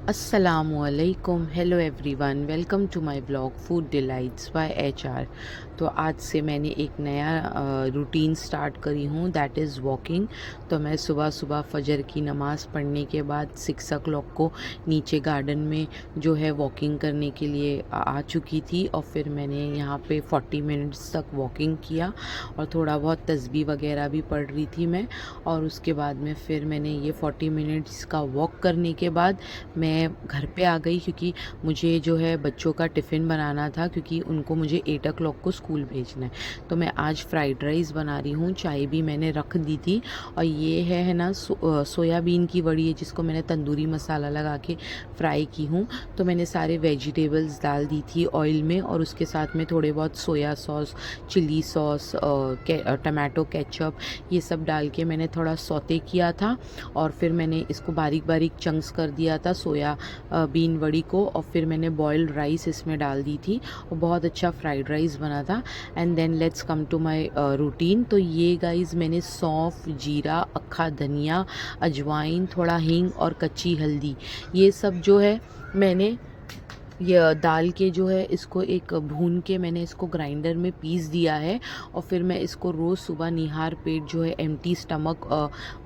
अस्सलामुअलैकुम, hello everyone, welcome to my blog food delights by HR. तो आज से मैंने एक नया रूटीन स्टार्ट करी हूँ, दैट इज़ वॉकिंग। तो मैं सुबह सुबह फ़जर की नमाज़ पढ़ने के बाद 6 o'clock को नीचे गार्डन में जो है वॉकिंग करने के लिए आ चुकी थी। और फिर मैंने यहाँ पे 40 मिनट्स तक वॉकिंग किया और थोड़ा बहुत तस्बीह वगैरह भी पढ़ रही थी मैं। और उसके बाद में फिर मैंने ये 40 मिनट्स का वॉक करने के बाद मैं घर पे आ गई, क्योंकि मुझे जो है बच्चों का टिफ़िन बनाना था, क्योंकि उनको मुझे 8 o'clock को स्कूल भेजना है। तो मैं आज फ्राइड राइस बना रही हूँ, चाय भी मैंने रख दी थी। और ये है ना सोयाबीन की वड़ी है, जिसको मैंने तंदूरी मसाला लगा के फ्राई की हूँ। तो मैंने सारे वेजिटेबल्स डाल दी थी ऑयल में, और उसके साथ में थोड़े बहुत soya sauce, chilli sauce, tomato ketchup, ये सब डाल के मैंने थोड़ा सौते किया था। और फिर मैंने इसको बारीक बारीक चंक्स कर दिया था सोया बीन वड़ी को। और फिर मैंने बॉइल्ड राइस इसमें डाल दी थी और बहुत अच्छा फ्राइड राइस बना था। And then let's come to my routine. तो ये गाइस मैंने सौंफ, जीरा, अक्खा धनिया, अजवाइन, थोड़ा हींग और कच्ची हल्दी, ये सब जो है मैंने ये दाल के जो है इसको एक भून के मैंने इसको ग्राइंडर में पीस दिया है। और फिर मैं इसको रोज़ सुबह निहार पेट जो है एम्प्टी स्टमक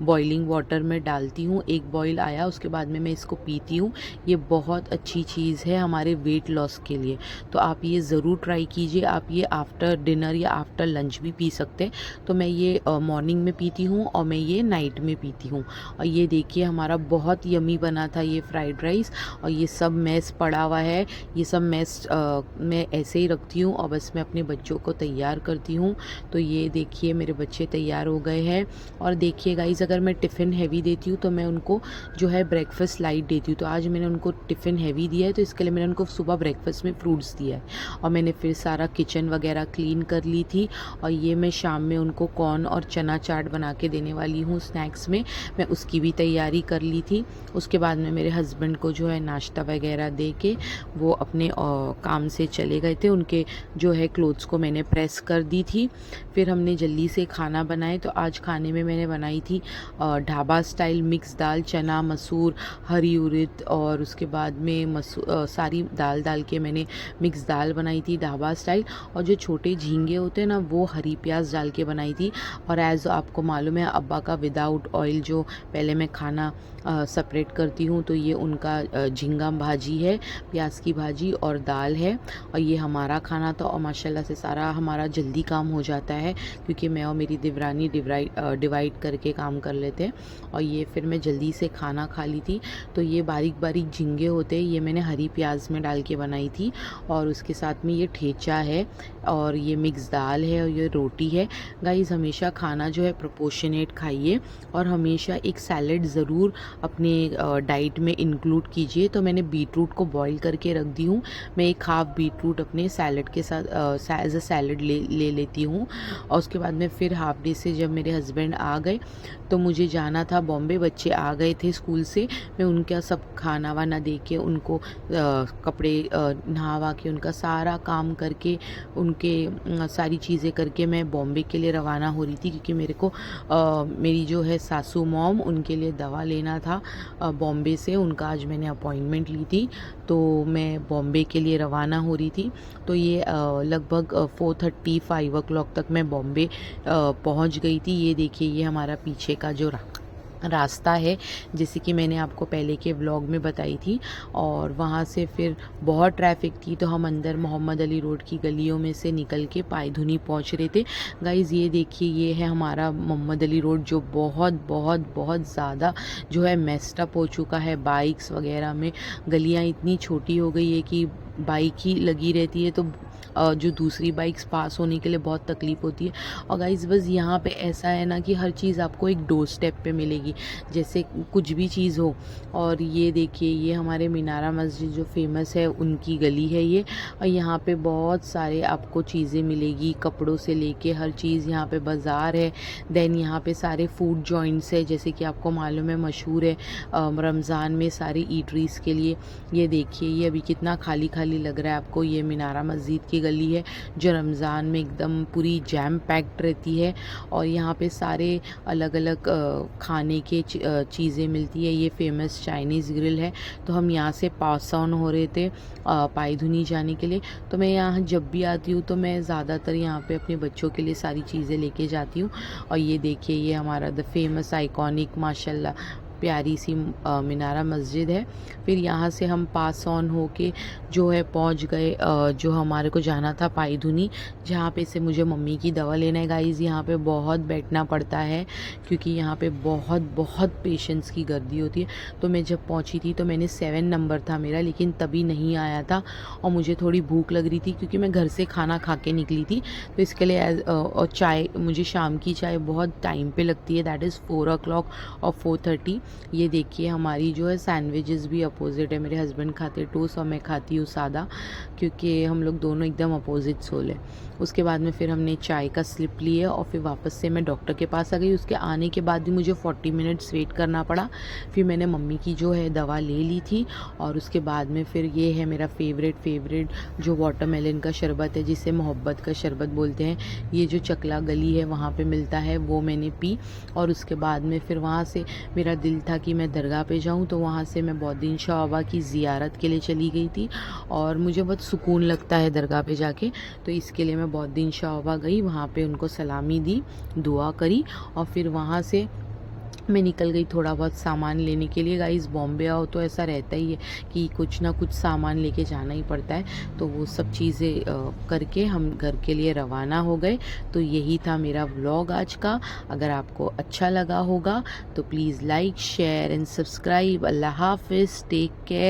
बॉइलिंग वाटर में डालती हूँ। एक बॉईल आया उसके बाद में मैं इसको पीती हूँ। ये बहुत अच्छी चीज़ है हमारे वेट लॉस के लिए, तो आप ये ज़रूर ट्राई कीजिए। आप ये आफ्टर डिनर या आफ्टर लंच भी पी सकते हैं। तो मैं ये मॉर्निंग में पीती हूँ और मैं ये नाइट में पीती हूँ। और ये देखिए हमारा बहुत यमी बना था ये फ्राइड राइस। और ये सब मैस पड़ा हुआ है, ये सब मैं ऐसे ही रखती हूँ और बस मैं अपने बच्चों को तैयार करती हूँ। तो ये देखिए मेरे बच्चे तैयार हो गए हैं। और देखिए गाइज़, अगर मैं टिफ़िन हैवी देती हूँ तो मैं उनको जो है ब्रेकफास्ट लाइट देती हूँ। तो आज मैंने उनको टिफ़िन हैवी दिया है, तो इसके लिए मैंने उनको सुबह ब्रेकफास्ट में फ्रूट्स दिया है। और मैंने फिर सारा किचन वगैरह क्लीन कर ली थी। और ये मैं शाम में उनको कॉर्न और चना चाट बना के देने वाली हूँ स्नैक्स में, मैं उसकी भी तैयारी कर ली थी। उसके बाद में मेरे हस्बैंड को जो है नाश्ता वगैरह दे के वो अपने काम से चले गए थे। उनके जो है क्लोथ्स को मैंने प्रेस कर दी थी। फिर हमने जल्दी से खाना बनाए। तो आज खाने में मैंने बनाई थी ढाबा स्टाइल मिक्स दाल, चना, मसूर, हरी उड़द, और उसके बाद में सारी दाल डाल के मैंने मिक्स दाल बनाई थी ढाबा स्टाइल। और जो छोटे झींगे होते हैं ना, वो हरी प्याज डाल के बनाई थी। और एज़ आपको मालूम है अब्बा का विदाउट ऑयल जो पहले मैं खाना सेपरेट करती हूँ, तो ये उनका झींगा भाजी है, प्याज की भाजी और दाल है। और ये हमारा खाना था। और माशाल्लाह से सारा हमारा जल्दी काम हो जाता है, क्योंकि मैं और मेरी देवरानी डिवाइड करके काम कर लेते हैं। और ये फिर मैं जल्दी से खाना खा ली थी। तो ये बारीक बारीक झींगे होते हैं, ये मैंने हरी प्याज में डाल के बनाई थी। और उसके साथ में ये ठेचा है, और ये मिक्स दाल है, और ये रोटी है। गाइस, हमेशा खाना जो है प्रोपोर्शनेट खाइए, और हमेशा एक सैलेड ज़रूर अपने डाइट में इंक्लूड कीजिए। तो मैंने बीटरूट को बॉईल करके रख दी हूँ। मैं एक हाफ़ बीटरूट अपने सैलेड के साथ एज अ सैलेड ले लेती हूँ। और उसके बाद में फिर हाफ डे से जब मेरे हस्बैंड आ गए, तो मुझे जाना था बॉम्बे, बच्चे आ गए थे स्कूल से। मैं उनका सब खाना वाना दे के उनको कपड़े नहावा के उनका सारा काम करके उनके सारी चीज़ें करके मैं बॉम्बे के लिए रवाना हो रही थी, क्योंकि मेरे को मेरी जो है सासू मॉम, उनके लिए दवा लेना था बॉम्बे से। उनका आज मैंने अपॉइंटमेंट ली थी, तो मैं बॉम्बे के लिए रवाना हो रही थी। तो ये लगभग 4:30 5 o'clock तक मैं बॉम्बे पहुंच गई थी। ये देखिए ये हमारा पीछे का जो रास्ता है, जैसे कि मैंने आपको पहले के व्लॉग में बताई थी। और वहाँ से फिर बहुत ट्रैफिक थी, तो हम अंदर मोहम्मद अली रोड की गलियों में से निकल के पायधुनी पहुँच रहे थे। गाइज़, ये देखिए ये है हमारा मोहम्मद अली रोड, जो बहुत बहुत बहुत ज़्यादा जो है मेस्ड अप हो चुका है बाइक्स वगैरह में। गलियाँ इतनी छोटी हो गई है कि बाइक ही लगी रहती है, तो जो दूसरी बाइक्स पास होने के लिए बहुत तकलीफ़ होती है। और गाइज़, बस यहाँ पे ऐसा है ना कि हर चीज़ आपको एक डोर स्टेप पे मिलेगी, जैसे कुछ भी चीज़ हो। और ये देखिए ये हमारे मीनारा मस्जिद जो फेमस है, उनकी गली है ये। और यहाँ पे बहुत सारे आपको चीज़ें मिलेगी, कपड़ों से लेके हर चीज़। यहाँ पे बाज़ार है। देन यहाँ पे सारे फूड जॉइंट्स है, जैसे कि आपको मालूम है मशहूर है रमज़ान में सारे ईटरीज़ के लिए। ये देखिए ये अभी कितना खाली खाली लग रहा है आपको, ये मीनारा मस्जिद की की गली है जो रमज़ान में एकदम पूरी जैम पैक्ड रहती है और यहाँ पे सारे अलग अलग खाने के चीज़ें मिलती है। ये फेमस चाइनीज़ ग्रिल है। तो हम यहाँ से पास ऑन हो रहे थे पायधुनी जाने के लिए। तो मैं यहाँ जब भी आती हूँ तो मैं ज़्यादातर यहाँ पे अपने बच्चों के लिए सारी चीज़ें लेके जाती हूँ। और ये देखिए, ये हमारा द फेमस आइकॉनिक माशाल्लाह प्यारी सी मीनारा मस्जिद है। फिर यहाँ से हम पास ऑन होके जो है पहुँच गए जो हमारे को जाना था पायधुनी, जहाँ पे से मुझे मम्मी की दवा लेना है। गाइज़ यहाँ पे बहुत बैठना पड़ता है क्योंकि यहाँ पे बहुत बहुत पेशेंट्स की गर्दी होती है। तो मैं जब पहुँची थी तो मैंने 7 नंबर था मेरा, लेकिन तभी नहीं आया था और मुझे थोड़ी भूख लग रही थी क्योंकि मैं घर से खाना खा के निकली थी। तो इसके लिए और चाय, मुझे शाम की चाय बहुत टाइम पे लगती है, दैट इज़ 4 o'clock और 4:30। ये देखिए हमारी जो है सैंडविचेस भी अपोजिट है। मेरे हस्बैंड खाते टोस्ट और मैं खाती हूँ सादा, क्योंकि हम लोग दोनों एकदम अपोजिट सोल है। उसके बाद में फिर हमने चाय का स्लिप लिए और फिर वापस से मैं डॉक्टर के पास आ गई। उसके आने के बाद भी मुझे 40 मिनट्स वेट करना पड़ा। फिर मैंने मम्मी की जो है दवा ले ली थी और उसके बाद में फिर ये है मेरा फेवरेट जो वाटरमेलन का शरबत है, जिसे मोहब्बत का शरबत बोलते हैं। ये जो चकला गली है वहाँ पे मिलता है, वो मैंने पी। और उसके बाद में फिर वहाँ से मेरा दिल था कि मैं दरगाह पे जाऊँ, तो वहाँ से मैं बौद्दीन शाह बाबा की ज़ियारत के लिए चली गई थी। और मुझे बहुत सुकून लगता है दरगाह पे जाके, तो इसके लिए मैं बौद्दीन शाह बाबा गई, वहाँ पे उनको सलामी दी, दुआ करी और फिर वहाँ से मैं निकल गई थोड़ा बहुत सामान लेने के लिए। गाइस बॉम्बे आओ तो ऐसा रहता ही है कि कुछ ना कुछ सामान लेके जाना ही पड़ता है। तो वो सब चीज़ें करके हम घर के लिए रवाना हो गए। तो यही था मेरा व्लॉग आज का। अगर आपको अच्छा लगा होगा तो please like, share and subscribe. अल्लाह हाफिज़, टेक केयर।